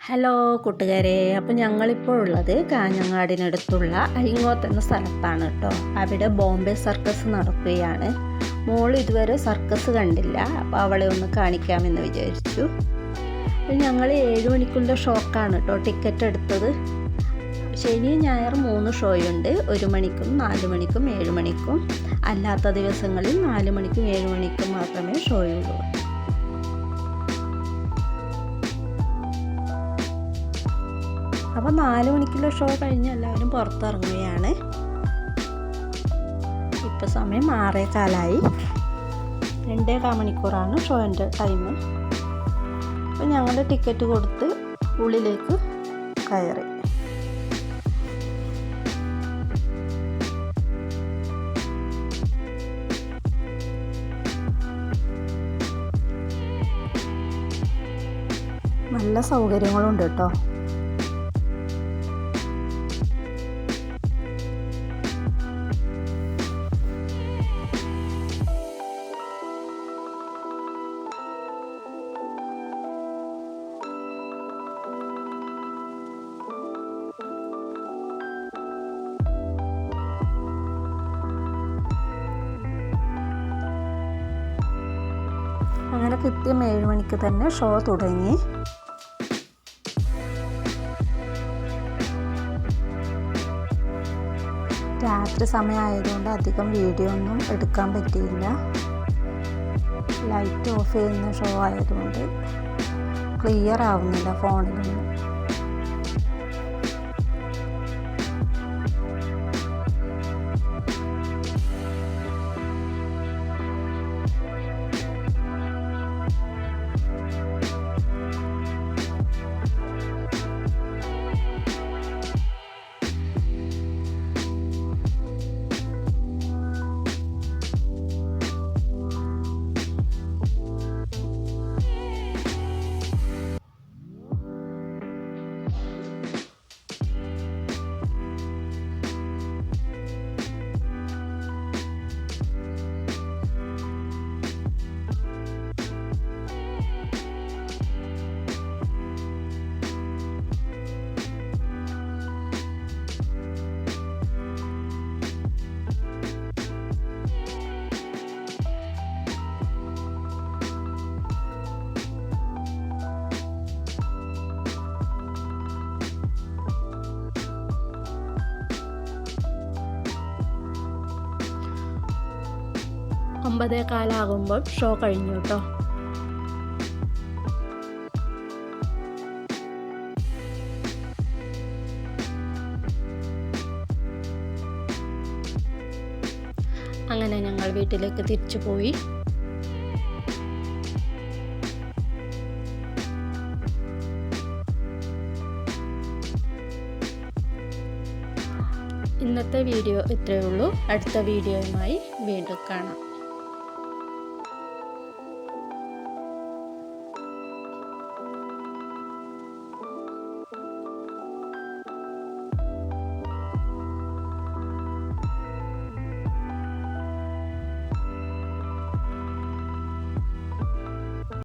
Hello കൂട്ടുകാരെ, അപ്പോൾ ഞങ്ങളിപ്പോൾ ഉള്ളത് കാഞ്ഞങ്ങാടിനടുത്തുള്ള അരിങ്ങോത്ത് എന്ന സ്ഥലത്താണ് കേട്ടോ. അവിടെ ബോംബെ സർക്കസ് നടക്കുകയാണ്. മോൾ ഇതുവരെ സർക്കസ് കണ്ടില്ല, അപ്പോൾ അവളെ ഒന്ന് കാണിക്കാമെന്ന് വിചാരിച്ചു. ഞങ്ങൾ 7 മണിക്കുള്ള ഷോക്കാണ് കേട്ടോ ടിക്കറ്റ് എടുത്തത്. ശനി ഞായർ 3 ഷോയുണ്ട്, 1 മണിക്കും 4 മണിക്കും 7 മണിക്കും. അല്ലാത്ത ദിവസങ്ങളിൽ 4 മണിക്കും 7 മണിക്കും മാത്രമേ ഷോയുള്ളൂ. അപ്പോൾ 4 മണിക്കുള്ള ഷോ കഴിഞ്ഞ് എല്ലാവരും പുറത്തിറങ്ങുകയാണ്. ഇപ്പോൾ സമയം 6:15. 2.25 മണിക്കൂറാണ് ഷോൻ്റെ ടൈം. അപ്പോൾ ഞങ്ങൾ ടിക്കറ്റ് കൊടുത്ത് ഉള്ളിലേക്ക് കയറി. നല്ല സൗകര്യങ്ങളുണ്ട് കേട്ടോ. അങ്ങനെ കൃത്യം 7 മണിക്ക് തന്നെ ഷോ തുടങ്ങി. രാത്രി സമയമായതുകൊണ്ട് അധികം വീഡിയോ ഒന്നും എടുക്കാൻ പറ്റിയില്ല. ലൈറ്റ് ഓഫ് ചെയ്യുന്ന ഷോ ആയതുകൊണ്ട് ക്ലിയർ ആവുന്നില്ല ഫോണിലൊന്നും. ഒമ്പതേകാലാകുമ്പോൾ ഷോ കഴിഞ്ഞു കേട്ടോ. അങ്ങനെ ഞങ്ങൾ വീട്ടിലേക്ക് തിരിച്ചു പോയി. ഇന്നത്തെ വീഡിയോ ഇത്രയേ ഉള്ളൂ. അടുത്ത വീഡിയോയുമായി വീണ്ടും കാണാം.